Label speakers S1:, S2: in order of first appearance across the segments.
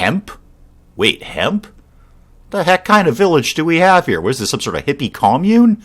S1: Hemp? Wait, hemp? The heck kind of village do we have here? Was this some sort of hippie commune?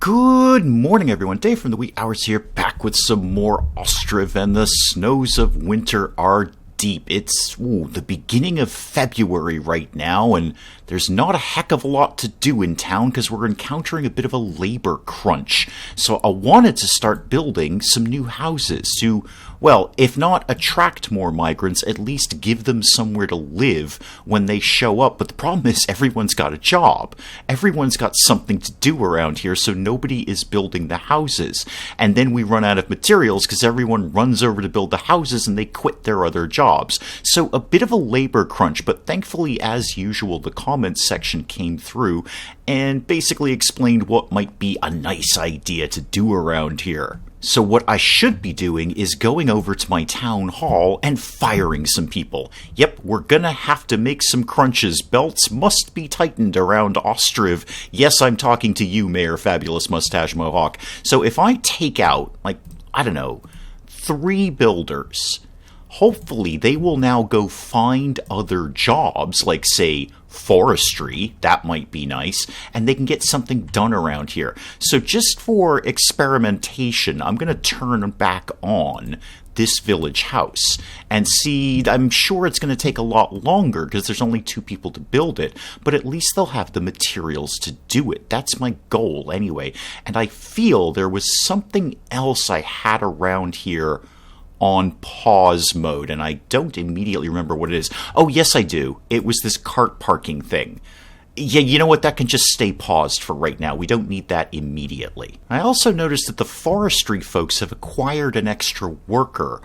S1: Good morning, everyone. Dave from the wee hours here, back with some more Ostriv, and the snows of winter are deep. It's the beginning of February right now, and there's not a heck of a lot to do in town because we're encountering a bit of a labor crunch. So I wanted to start building some new houses to, well, if not attract more migrants, at least give them somewhere to live when they show up. But the problem is everyone's got a job. Everyone's got something to do around here, so nobody is building the houses. And then we run out of materials because everyone runs over to build the houses and they quit their other jobs. So a bit of a labor crunch, but thankfully, as usual, the comments section came through and basically explained what might be a nice idea to do around here. So what I should be doing is going over to my town hall and firing some people. Yep, we're gonna have to make some crunches. Belts must be tightened around Ostriv. Yes, I'm talking to you, Mayor Fabulous Mustache Mohawk. So if I take out, 3 builders, hopefully they will now go find other jobs, like, say, forestry. That might be nice, and they can get something done around here. So just for experimentation, I'm going to turn back on this village house and see. I'm sure it's going to take a lot longer because there's only 2 people to build it, but at least they'll have the materials to do it. That's my goal anyway. And I feel there was something else I had around here on pause mode, and I don't immediately remember what it is. Oh, yes, I do. It was this cart parking thing. Yeah, you know what? That can just stay paused for right now. We don't need that immediately. I also noticed that the forestry folks have acquired an extra worker.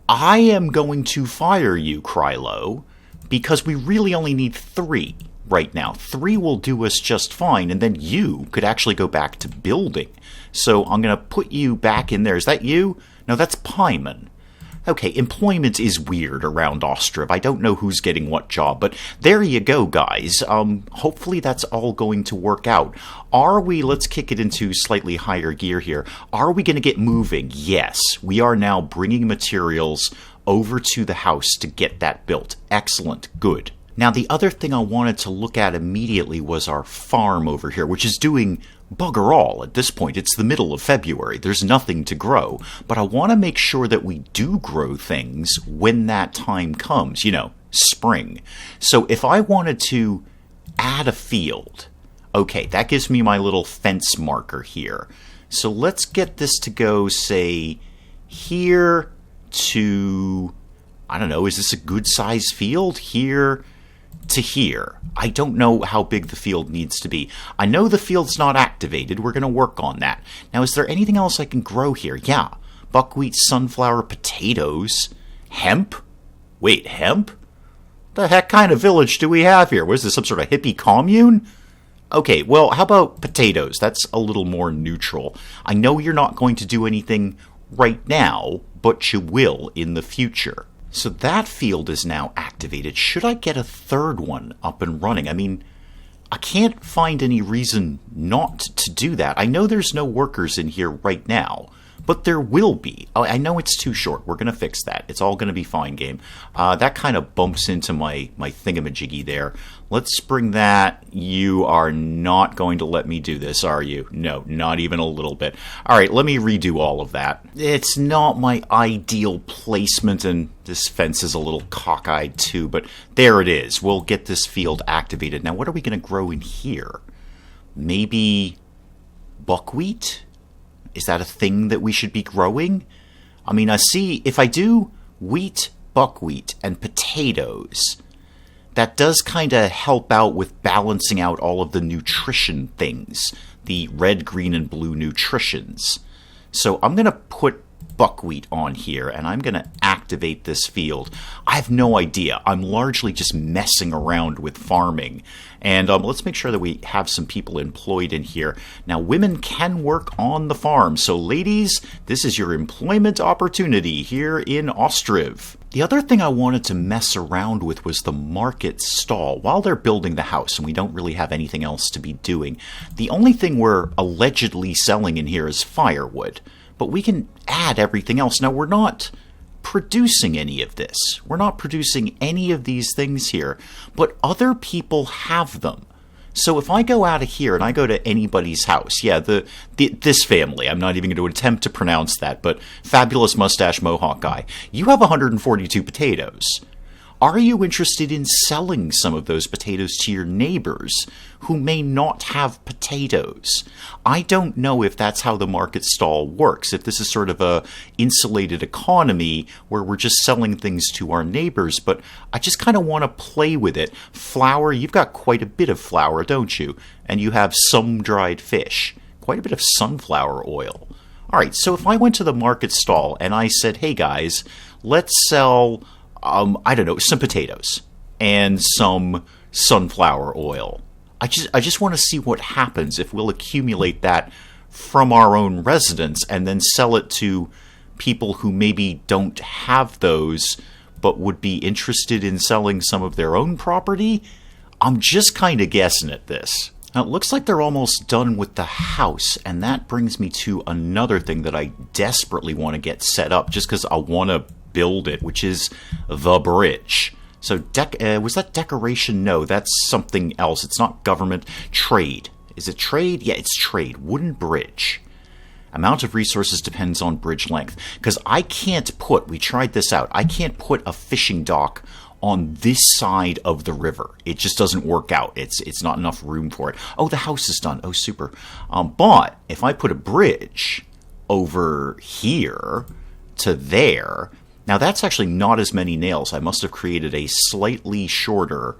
S1: I am going to fire you, Krylo, because we really only need 3 right now. 3 will do us just fine, and then you could actually go back to building. So I'm going to put you back in there. Is that you? No, that's Pyman. Okay, employment is weird around Ostriv. I don't know who's getting what job, but there you go, guys. Hopefully that's all going to work out. Let's kick it into slightly higher gear here. Are we going to get moving? Yes, we are now bringing materials over to the house to get that built. Excellent, good. Now, the other thing I wanted to look at immediately was our farm over here, which is doing bugger all at this point. It's the middle of February. There's nothing to grow. But I want to make sure that we do grow things when that time comes, spring. So if I wanted to add a field, okay, that gives me my little fence marker here. So let's get this to go, say, here to, I don't know, is this a good size field? Here to here. I don't know how big the field needs to be. I know the field's not activated. We're going to work on that. Now, is there anything else I can grow here? Yeah. Buckwheat, sunflower, potatoes, hemp. Wait, hemp? The heck kind of village do we have here? Was this some sort of hippie commune? Okay, well, how about potatoes? That's a little more neutral. I know you're not going to do anything right now, but you will in the future. So that field is now activated. Should I get a 3rd one up and running? I mean, I can't find any reason not to do that. I know there's no workers in here right now, but there will be. I know it's too short. We're going to fix that. It's all going to be fine, game. That kind of bumps into my thingamajiggy there. Let's bring that. You are not going to let me do this, are you? No, not even a little bit. All right, let me redo all of that. It's not my ideal placement, and this fence is a little cockeyed too, but there it is. We'll get this field activated. Now, what are we going to grow in here? Maybe buckwheat? Is that a thing that we should be growing? I mean, I see if I do wheat, buckwheat, and potatoes, that does kind of help out with balancing out all of the nutrition things, the red, green, and blue nutritions. So I'm going to put buckwheat on here, and I'm going to activate this field. I have no idea. I'm largely just messing around with farming. And let's make sure that we have some people employed in here. Now, women can work on the farm. So, ladies, this is your employment opportunity here in Ostriv. The other thing I wanted to mess around with was the market stall. While they're building the house and we don't really have anything else to be doing, the only thing we're allegedly selling in here is firewood. But we can add everything else. Now, we're not producing any of this. We're not producing any of these things here, but other people have them. So if I go out of here and I go to anybody's house, yeah, this family, I'm not even going to attempt to pronounce that, but fabulous mustache mohawk guy, you have 142 potatoes. Are you interested in selling some of those potatoes to your neighbors who may not have potatoes? I don't know if that's how the market stall works, if this is sort of a insulated economy where we're just selling things to our neighbors, but I just kind of want to play with it. Flour, you've got quite a bit of flour, don't you? And you have some dried fish, quite a bit of sunflower oil. All right, so if I went to the market stall and I said, hey guys, let's sell I don't know, some potatoes and some sunflower oil. I just want to see what happens if we'll accumulate that from our own residents and then sell it to people who maybe don't have those but would be interested in selling some of their own property. I'm just kind of guessing at this. Now, it looks like they're almost done with the house, and that brings me to another thing that I desperately want to get set up just because I want to build it, which is the bridge. So was that decoration? No, that's something else. It's not government. Trade. Is it trade? Yeah, it's trade. Wooden bridge. Amount of resources depends on bridge length. Because I can't put, we tried this out, I can't put a fishing dock on this side of the river. It just doesn't work out. It's not enough room for it. Oh, the house is done. Oh, super. But if I put a bridge over here to there, now that's actually not as many nails. I must have created a slightly shorter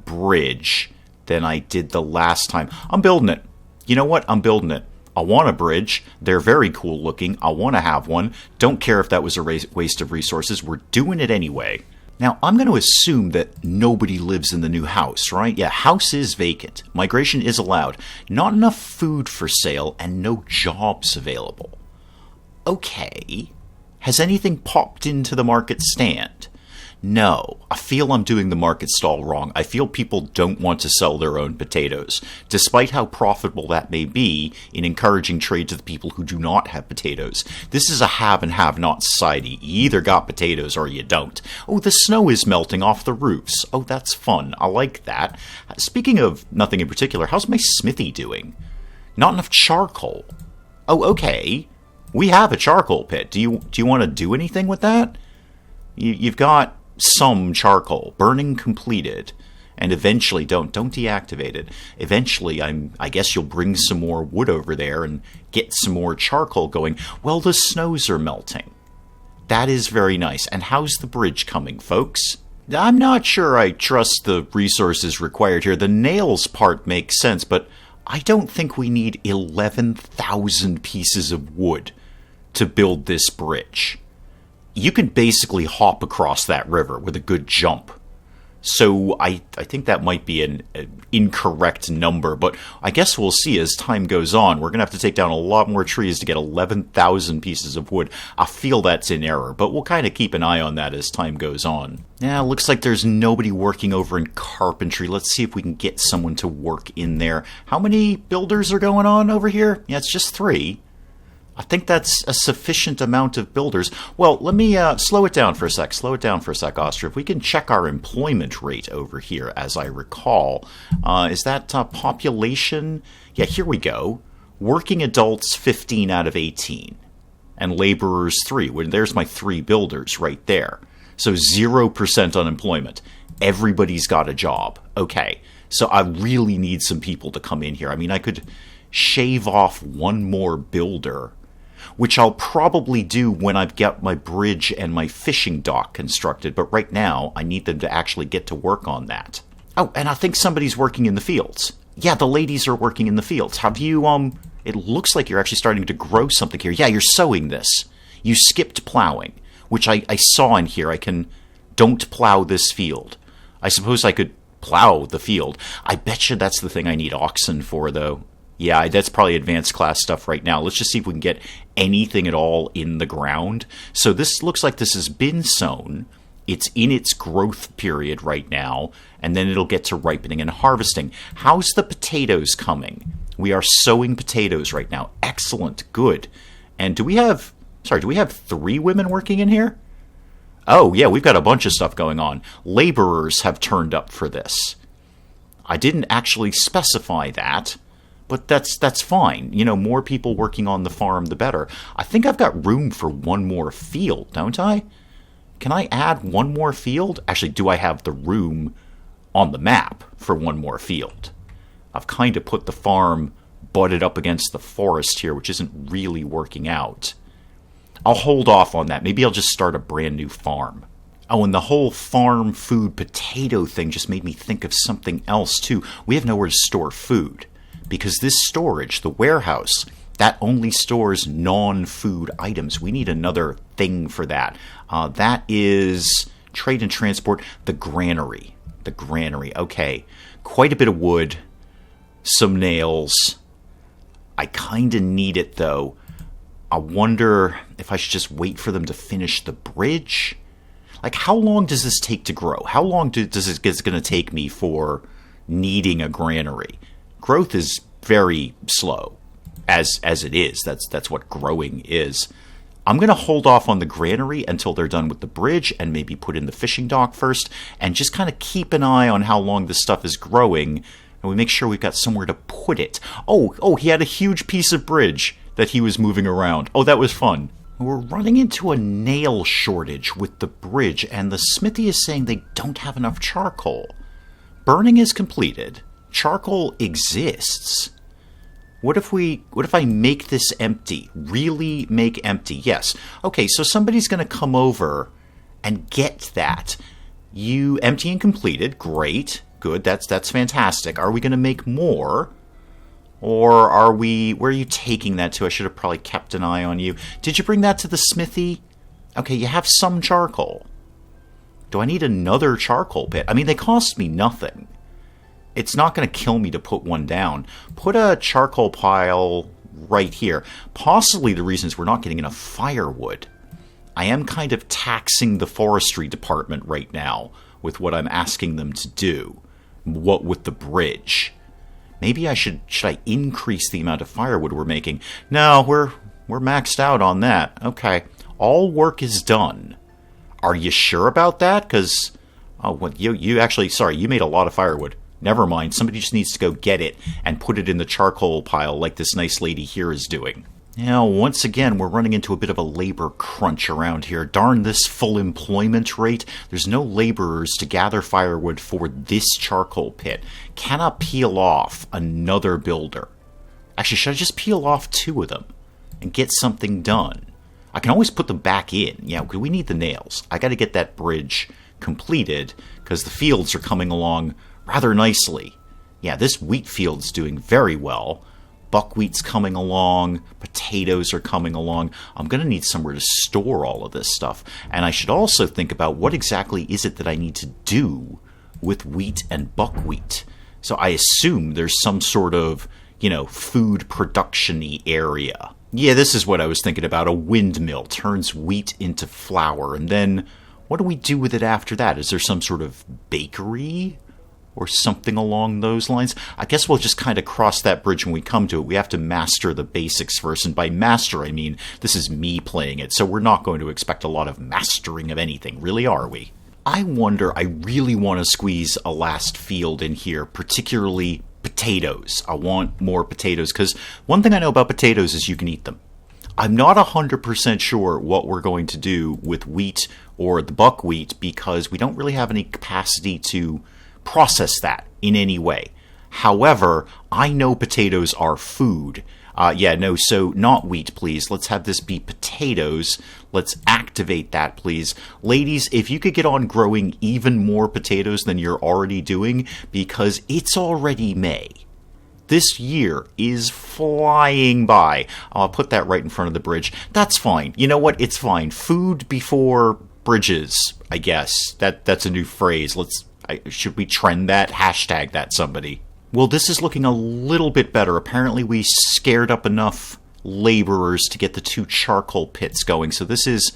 S1: bridge than I did the last time. I'm building it. You know what? I'm building it. I want a bridge. They're very cool looking. I want to have one. Don't care if that was a waste of resources. We're doing it anyway. Now, I'm going to assume that nobody lives in the new house, right? Yeah, house is vacant. Migration is allowed. Not enough food for sale and no jobs available. Okay. Has anything popped into the market stand? No. I feel I'm doing the market stall wrong. I feel people don't want to sell their own potatoes, despite how profitable that may be in encouraging trade to the people who do not have potatoes. This is a have and have not society. You either got potatoes or you don't. Oh, the snow is melting off the roofs. Oh, that's fun. I like that. Speaking of nothing in particular, how's my smithy doing? Not enough charcoal. Oh, okay. We have a charcoal pit. Do you want to do anything with that? You've got some charcoal. Burning completed. And eventually, don't deactivate it. Eventually, I guess you'll bring some more wood over there and get some more charcoal going. Well, the snows are melting. That is very nice. And how's the bridge coming, folks? I'm not sure I trust the resources required here. The nails part makes sense, but I don't think we need 11,000 pieces of wood to build this bridge. You can basically hop across that river with a good jump. So I think that might be an incorrect number, but I guess we'll see as time goes on. We're going to have to take down a lot more trees to get 11,000 pieces of wood. I feel that's in error, but we'll kind of keep an eye on that as time goes on. Yeah, looks like there's nobody working over in carpentry. Let's see if we can get someone to work in there. How many builders are going on over here? Yeah, it's just 3. I think that's a sufficient amount of builders. Well, let me slow it down for a sec. Slow it down for a sec, Ostriv. We can check our employment rate over here, as I recall. Is that population? Yeah, here we go. Working adults, 15 out of 18. And laborers, 3. Well, there's my 3 builders right there. So 0% unemployment. Everybody's got a job. Okay. So I really need some people to come in here. I mean, I could shave off one more builder, which I'll probably do when I've got my bridge and my fishing dock constructed, but right now I need them to actually get to work on that. Oh, and I think somebody's working in the fields. Yeah, the ladies are working in the fields. Have you, it looks like you're actually starting to grow something here. Yeah, you're sowing this. You skipped plowing, which I saw in here. Don't plow this field. I suppose I could plow the field. I bet you that's the thing I need oxen for, though. Yeah, that's probably advanced class stuff right now. Let's just see if we can get anything at all in the ground. So this looks like this has been sown. It's in its growth period right now, and then it'll get to ripening and harvesting. How's the potatoes coming? We are sowing potatoes right now. Excellent. Good. And do we have 3 women working in here? Oh, yeah, we've got a bunch of stuff going on. Laborers have turned up for this. I didn't actually specify that, but that's fine. You know, more people working on the farm, the better. I think I've got room for one more field, don't I? Can I add one more field? Actually, do I have the room on the map for one more field? I've kind of put the farm butted up against the forest here, which isn't really working out. I'll hold off on that. Maybe I'll just start a brand new farm. Oh, and the whole farm food potato thing just made me think of something else, too. We have nowhere to store food, because this storage, the warehouse, that only stores non-food items. We need another thing for that. That is trade and transport, the granary. The granary, okay. Quite a bit of wood, some nails. I kind of need it, though. I wonder if I should just wait for them to finish the bridge. Like, how long does this take to grow? How long does it going to take me for needing a granary? Growth is very slow, as it is. That's what growing is. I'm going to hold off on the granary until they're done with the bridge and maybe put in the fishing dock first and just kind of keep an eye on how long this stuff is growing, and we make sure we've got somewhere to put it. Oh, he had a huge piece of bridge that he was moving around. Oh, that was fun. We're running into a nail shortage with the bridge, and the smithy is saying they don't have enough charcoal. Burning is completed. Charcoal exists. What if I make this empty? Really make empty? Yes. Okay, so somebody's going to come over and get that. You empty and completed. Great. Good. That's fantastic. Are we going to make more? Or where are you taking that to? I should have probably kept an eye on you. Did you bring that to the smithy? Okay, you have some charcoal. Do I need another charcoal pit? I mean, they cost me nothing. It's not going to kill me to put one down. Put a charcoal pile right here. Possibly the reason is we're not getting enough firewood. I am kind of taxing the forestry department right now with what I'm asking them to do. What with the bridge. Maybe should I increase the amount of firewood we're making? No, we're maxed out on that. Okay. All work is done. Are you sure about that? Because you actually, sorry, you made a lot of firewood. Never mind. Somebody just needs to go get it and put it in the charcoal pile like this nice lady here is doing. Now, once again, we're running into a bit of a labor crunch around here. Darn this full employment rate. There's no laborers to gather firewood for this charcoal pit. Cannot peel off another builder. Actually, should I just peel off 2 of them and get something done? I can always put them back in. Yeah, we need the nails. I got to get that bridge completed because the fields are coming along rather nicely. Yeah, this wheat field's doing very well. Buckwheat's coming along, potatoes are coming along. I'm going to need somewhere to store all of this stuff. And I should also think about what exactly is it that I need to do with wheat and buckwheat. So I assume there's some sort of, food production-y area. Yeah, this is what I was thinking about. A windmill turns wheat into flour. And then what do we do with it after that? Is there some sort of bakery? Or something along those lines. I guess we'll just kind of cross that bridge when we come to it. We have to master the basics first. And by master, I mean, this is me playing it. So we're not going to expect a lot of mastering of anything. Really, are we? I wonder, I really want to squeeze a last field in here, particularly potatoes. I want more potatoes, because one thing I know about potatoes is you can eat them. I'm not 100% sure what we're going to do with wheat or the buckwheat, because we don't really have any capacity to process that in any way. However, I know potatoes are food. So not wheat, please. Let's have this be potatoes. Let's activate that, please. Ladies, if you could get on growing even more potatoes than you're already doing, because it's already May. This year is flying by. I'll put that right in front of the bridge. That's fine. You know what? It's fine. Food before bridges, I guess. That's a new phrase. Should we trend that? Hashtag that, somebody. Well, this is looking a little bit better. Apparently we scared up enough laborers to get the 2 charcoal pits going. So this is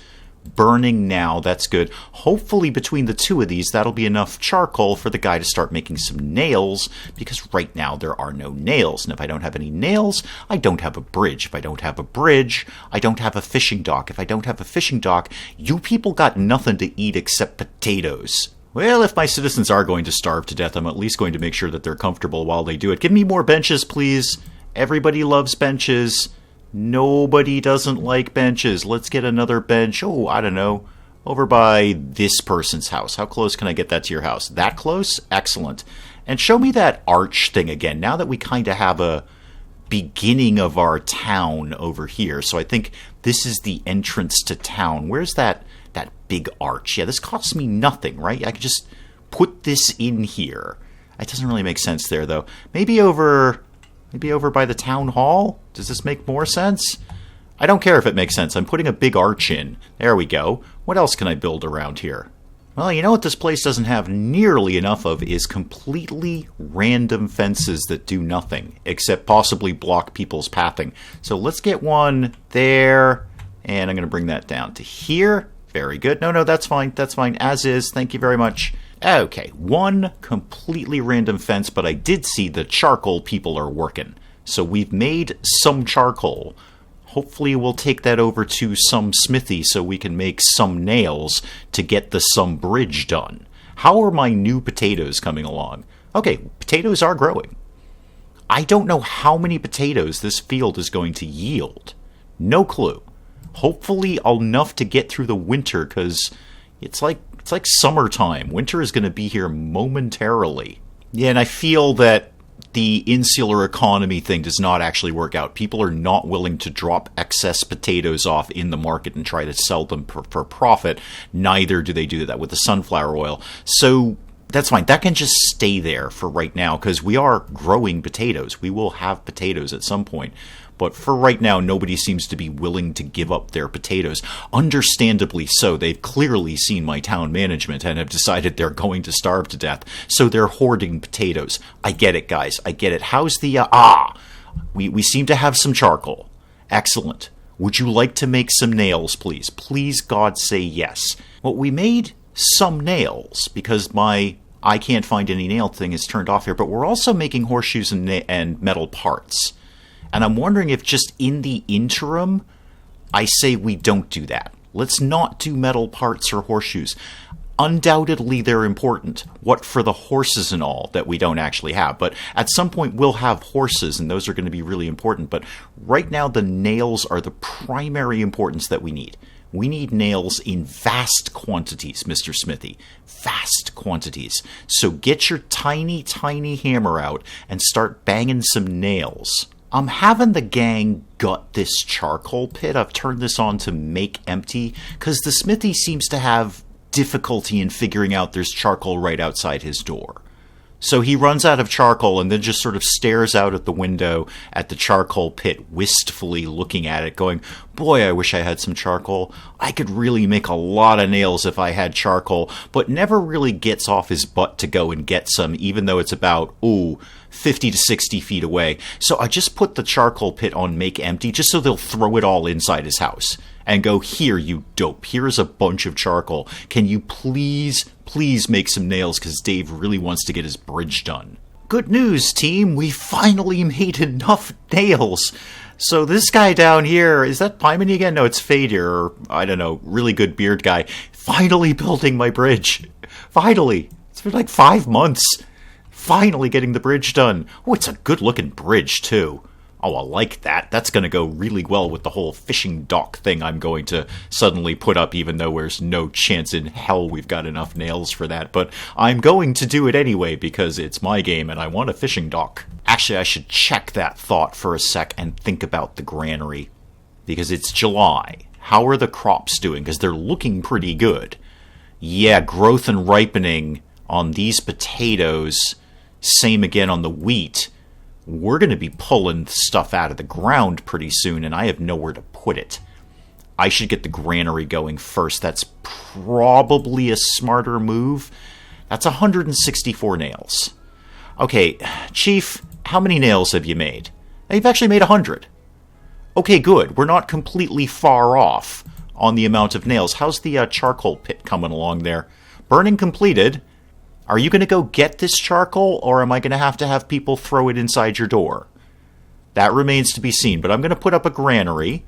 S1: burning now. That's good. Hopefully between the two of these, that'll be enough charcoal for the guy to start making some nails, because right now there are no nails. And if I don't have any nails, I don't have a bridge. If I don't have a bridge, I don't have a fishing dock. If I don't have a fishing dock, you people got nothing to eat except potatoes. Well, if my citizens are going to starve to death, I'm at least going to make sure that they're comfortable while they do it. Give me more benches, please. Everybody loves benches. Nobody doesn't like benches. Let's get another bench. Oh, I don't know. Over by this person's house. How close can I get that to your house? That close? Excellent. And show me that arch thing again. Now that we kind of have a beginning of our town over here. So I think this is the entrance to town. Where's that big arch? Yeah, this costs me nothing, right? I could just put this in here. It doesn't really make sense there, though. Maybe over by the town hall? Does this make more sense? I don't care if it makes sense. I'm putting a big arch in. There we go. What else can I build around here? Well, you know what this place doesn't have nearly enough of is completely random fences that do nothing, except possibly block people's pathing. So let's get one there, and I'm going to bring that down to here. Very good. No, that's fine. That's fine. As is. Thank you very much. Okay, one completely random fence, but I did see the charcoal people are working. So we've made some charcoal. Hopefully we'll take that over to some smithy so we can make some nails to get the some bridge done. How are my new potatoes coming along? Okay, potatoes are growing. I don't know how many potatoes this field is going to yield. No clue. Hopefully enough to get through the winter, because it's like summertime. Winter is going to be here momentarily. Yeah, and I feel that the insular economy thing does not actually work out. People are not willing to drop excess potatoes off in the market and try to sell them for profit. Neither do they do that with the sunflower oil. So that's fine. That can just stay there for right now, because we are growing potatoes. We will have potatoes at some point. But for right now, nobody seems to be willing to give up their potatoes. Understandably so. They've clearly seen my town management and have decided they're going to starve to death. So they're hoarding potatoes. I get it, guys. I get it. How's the... We seem to have some charcoal. Excellent. Would you like to make some nails, please? Please, God, say yes. Well, we made some nails because my I can't find any nail thing is turned off here. But we're also making horseshoes and metal parts. And I'm wondering if just in the interim, I say we don't do that. Let's not do metal parts or horseshoes. Undoubtedly, they're important. What for the horses and all that we don't actually have. But at some point, we'll have horses, and those are going to be really important. But right now, the nails are the primary importance that we need. We need nails in vast quantities, Mr. Smithy. Vast quantities. So get your tiny, tiny hammer out and start banging some nails. I'm having the gang gut this charcoal pit. I've turned this on to make empty, because the smithy seems to have difficulty in figuring out there's charcoal right outside his door. So he runs out of charcoal and then just sort of stares out at the window at the charcoal pit, wistfully looking at it, going, boy, I wish I had some charcoal. I could really make a lot of nails if I had charcoal, but never really gets off his butt to go and get some, even though it's about, 50 to 60 feet away. So I just put the charcoal pit on make empty, just so they'll throw it all inside his house and go, here, you dope. Here's a bunch of charcoal. Can you please make some nails, because Dave really wants to get his bridge done. Good news, team. We finally made enough nails. So this guy down here, is that Pymony again? No, it's Fadir, or I don't know, really good beard guy. Finally building my bridge. Finally. It's been like 5 months. Finally getting the bridge done. Oh, it's a good-looking bridge, too. Oh, I like that. That's going to go really well with the whole fishing dock thing I'm going to suddenly put up, even though there's no chance in hell we've got enough nails for that. But I'm going to do it anyway, because it's my game and I want a fishing dock. Actually, I should check that thought for a sec and think about the granary. Because it's July. How are the crops doing? Because they're looking pretty good. Yeah, growth and ripening on these potatoes. Same again on the wheat. We're going to be pulling stuff out of the ground pretty soon, and I have nowhere to put it. I should get the granary going first. That's probably a smarter move. That's 164 nails. Okay, Chief, how many nails have you made? You've actually made 100. Okay, good. We're not completely far off on the amount of nails. How's the charcoal pit coming along there? Burning completed. Are you going to go get this charcoal, or am I going to have people throw it inside your door? That remains to be seen, but I'm going to put up a granary,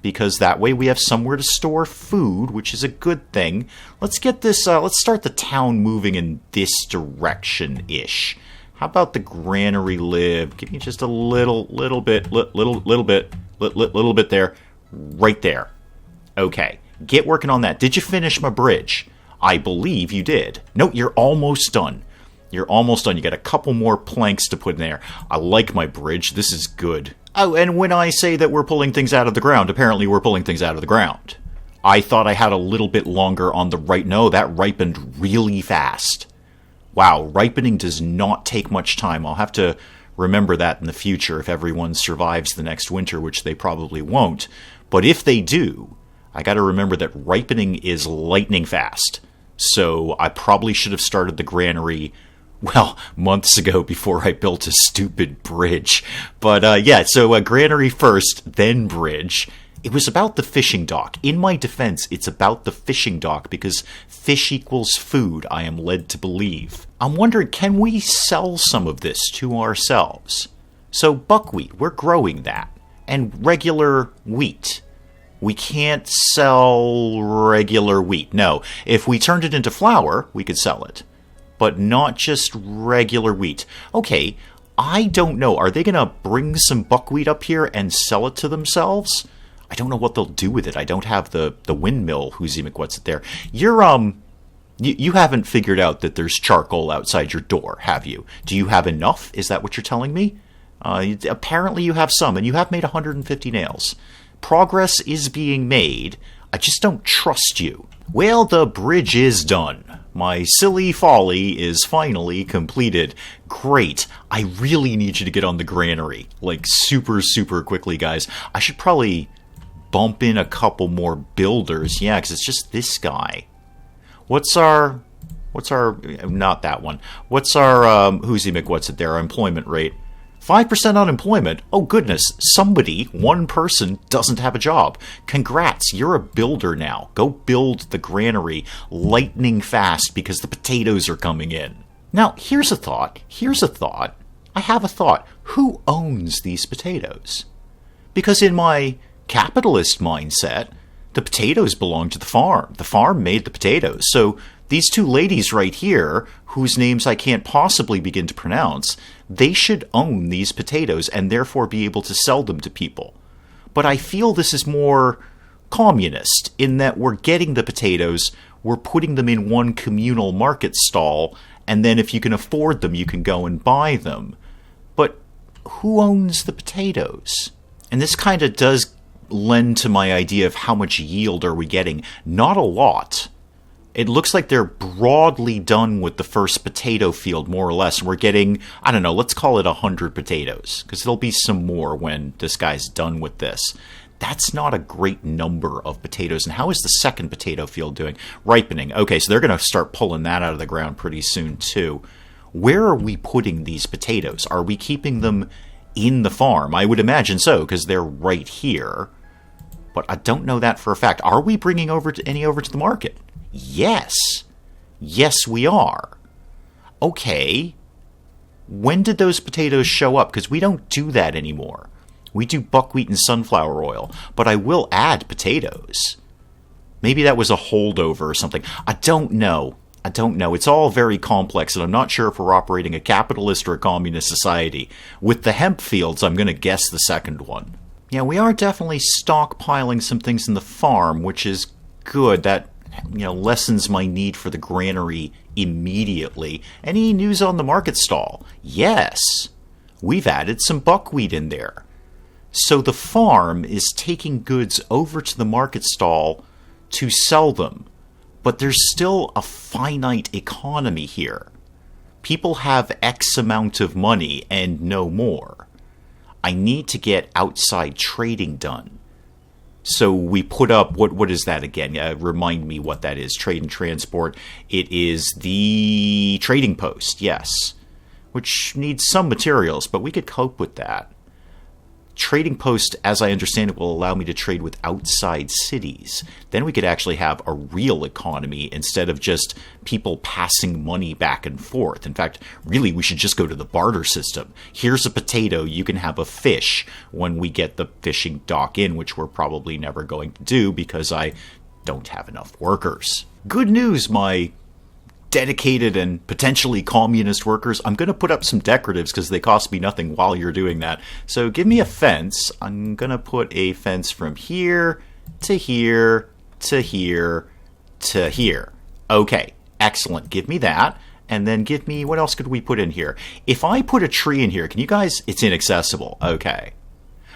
S1: because that way we have somewhere to store food, which is a good thing. Let's get this, let's start the town moving in this direction-ish. How about the granary lid? Give me just a little bit there. Right there. Okay, get working on that. Did you finish my bridge? I believe you did. No, you're almost done. You're almost done. You got a couple more planks to put in there. I like my bridge. This is good. Oh, and when I say that we're pulling things out of the ground, apparently we're pulling things out of the ground. I thought I had a little bit longer on the right. No, that ripened really fast. Wow, ripening does not take much time. I'll have to remember that in the future if everyone survives the next winter, which they probably won't. But if they do, I got to remember that ripening is lightning fast. So I probably should have started the granary, well, months ago before I built a stupid bridge. But yeah, so granary first, then bridge. It was about the fishing dock. In my defense, it's about the fishing dock because fish equals food, I am led to believe. I'm wondering, can we sell some of this to ourselves? So buckwheat, we're growing that. And regular wheat. We can't sell regular wheat. No, if we turned it into flour, we could sell it. But not just regular wheat. Okay, I don't know. Are they going to bring some buckwheat up here and sell it to themselves? I don't know what they'll do with it. I don't have the windmill, what's it there. You haven't figured out that there's charcoal outside your door, have you? Do you have enough? Is that what you're telling me? Apparently you have some, and you have made 150 nails. Progress is being made. I just don't trust you. Well, the bridge is done. My silly folly is finally completed. Great. I really need you to get on the granary. Like, super, super quickly, guys. I should probably bump in a couple more builders. Yeah, because it's just this guy. What's our, not that one. What's our, our employment rate? 5% unemployment? Oh goodness, somebody, one person, doesn't have a job. Congrats, you're a builder now. Go build the granary lightning fast because the potatoes are coming in. Now, here's a thought. I have a thought. Who owns these potatoes? Because in my capitalist mindset, the potatoes belong to the farm. The farm made the potatoes. So these two ladies right here, whose names I can't possibly begin to pronounce, they should own these potatoes and therefore be able to sell them to people. But I feel this is more communist in that we're getting the potatoes, we're putting them in one communal market stall, and then if you can afford them, you can go and buy them. But who owns the potatoes? And this kind of does lend to my idea of how much yield are we getting. Not a lot. It looks like they're broadly done with the first potato field, more or less. We're getting, I don't know, let's call it 100 potatoes, because there'll be some more when this guy's done with this. That's not a great number of potatoes. And how is the second potato field doing? Ripening. Okay, so they're going to start pulling that out of the ground pretty soon, too. Where are we putting these potatoes? Are we keeping them in the farm? I would imagine so, because they're right here. But I don't know that for a fact. Are we bringing any over to the market? Yes. Yes, we are. Okay. When did those potatoes show up? Because we don't do that anymore. We do buckwheat and sunflower oil. But I will add potatoes. Maybe that was a holdover or something. I don't know. It's all very complex, and I'm not sure if we're operating a capitalist or a communist society. With the hemp fields, I'm going to guess the second one. Yeah, we are definitely stockpiling some things in the farm, which is good. That lessens my need for the granary immediately. Any news on the market stall? Yes. We've added some buckwheat in there. So the farm is taking goods over to the market stall to sell them. But there's still a finite economy here. People have X amount of money and no more. I need to get outside trading done. So we put up, what is that again? Remind me what that is. Trade and transport. It is the trading post, yes. Which needs some materials, but we could cope with that. trading post, as I understand it, will allow me to trade with outside cities. Then we could actually have a real economy instead of just people passing money back and forth. In fact, really, we should just go to the barter system. Here's a potato, you can have a fish when we get the fishing dock in, which we're probably never going to do because I don't have enough workers. Good news, my dedicated and potentially communist workers. I'm going to put up some decoratives because they cost me nothing while you're doing that. So give me a fence. I'm going to put a fence from here to here to here to here. Okay, excellent. Give me that. And then give me, what else could we put in here? If I put a tree in here, can you guys, it's inaccessible. Okay.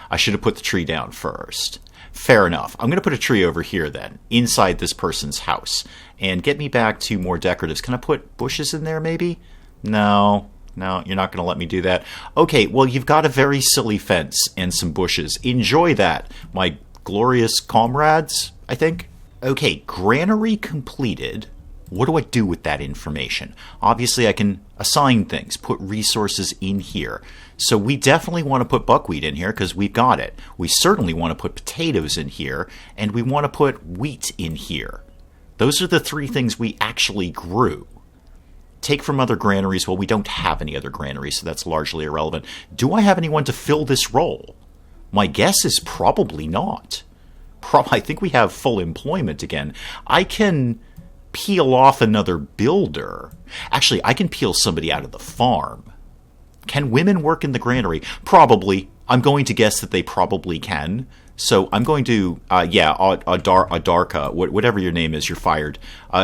S1: I should have put the tree down first. Fair enough. I'm going to put a tree over here then, inside this person's house. And get me back to more decoratives. Can I put bushes in there maybe? No, you're not going to let me do that. Okay, well, you've got a very silly fence and some bushes. Enjoy that, my glorious comrades, I think. Okay, granary completed. What do I do with that information? Obviously, I can assign things, put resources in here. So we definitely want to put buckwheat in here because we've got it. We certainly want to put potatoes in here, and we want to put wheat in here. Those are the three things we actually grew. Take from other granaries. Well, we don't have any other granaries, so that's largely irrelevant. Do I have anyone to fill this role? My guess is probably not. I think we have full employment again. I can peel off another builder. Actually, I can peel somebody out of the farm. Can women work in the granary? Probably. I'm going to guess that they probably can. So I'm going to, Adarka, whatever your name is, you're fired.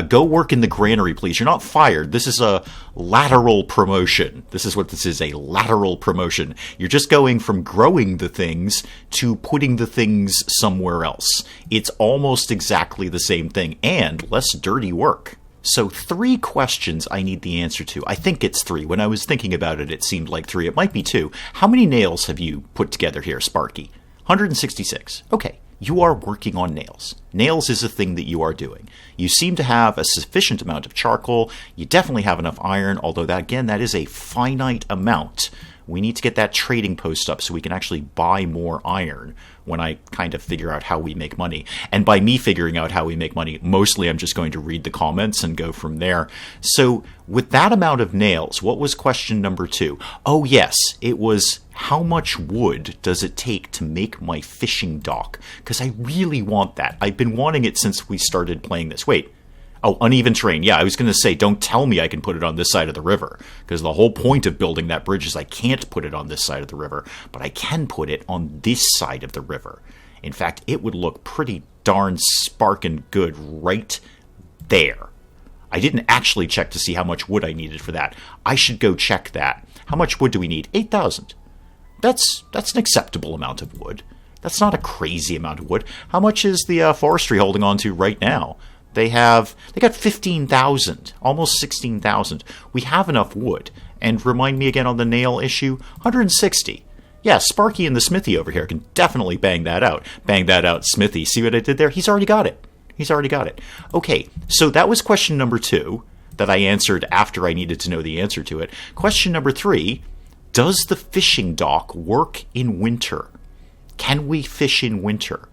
S1: Go work in the granary, please. You're not fired. This is a lateral promotion. This is what this is, a lateral promotion. You're just going from growing the things to putting the things somewhere else. It's almost exactly the same thing and less dirty work. So 3 questions I need the answer to. I think it's 3. When I was thinking about it, it seemed like 3. It might be 2. How many nails have you put together here, Sparky? 166. Okay, you are working on nails. Nails is a thing that you are doing. You seem to have a sufficient amount of charcoal. You definitely have enough iron, although that, again, that is a finite amount. We need to get that trading post up so we can actually buy more iron when I kind of figure out how we make money. And by me figuring out how we make money, mostly I'm just going to read the comments and go from there. So with that amount of nails, what was question number 2? Oh yes, it was how much wood does it take to make my fishing dock? Because I really want that. I've been wanting it since we started playing this. Wait. Oh, uneven terrain. Yeah, I was going to say, don't tell me I can put it on this side of the river, because the whole point of building that bridge is I can't put it on this side of the river, but I can put it on this side of the river. In fact, it would look pretty darn sparkin' good right there. I didn't actually check to see how much wood I needed for that. I should go check that. How much wood do we need? 8,000. That's an acceptable amount of wood. That's not a crazy amount of wood. How much is the forestry holding on to right now? They got 15,000, almost 16,000. We have enough wood. And remind me again on the nail issue, 160. Yeah, Sparky and the Smithy over here can definitely bang that out. Bang that out, Smithy. See what I did there? He's already got it. Okay, so that was question number 2 that I answered after I needed to know the answer to it. Question number 3, does the fishing dock work in winter? Can we fish in winter?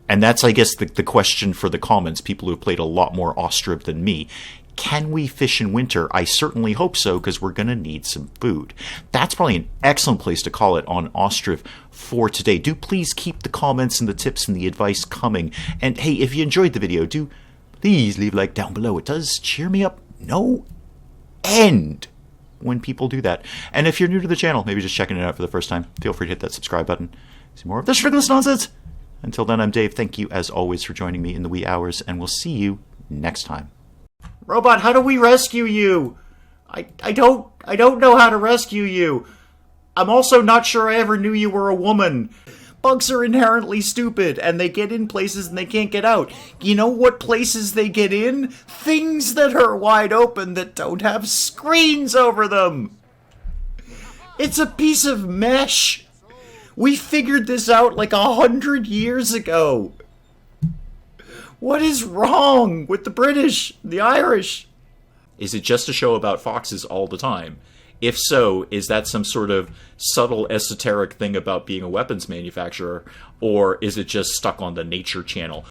S1: And that's, I guess, the question for the comments, people who have played a lot more Ostriv than me. Can we fish in winter? I certainly hope so, because we're going to need some food. That's probably an excellent place to call it on Ostriv for today. Do please keep the comments and the tips and the advice coming. And hey, if you enjoyed the video, do please leave a like down below. It does cheer me up no end when people do that. And if you're new to the channel, maybe just checking it out for the first time, feel free to hit that subscribe button. See more of this ridiculous nonsense. Until then, I'm Dave. Thank you, as always, for joining me in the wee hours, and we'll see you next time. Robot, how do we rescue you? I don't know how to rescue you. I'm also not sure I ever knew you were a woman. Bugs are inherently stupid, and they get in places and they can't get out. You know what places they get in? Things that are wide open that don't have screens over them. It's a piece of mesh. We figured this out like 100 years ago. What is wrong with the British, the Irish? Is it just a show about foxes all the time?
S2: If so, is that some sort of subtle esoteric thing about being a weapons manufacturer, or is it just stuck on the nature channel?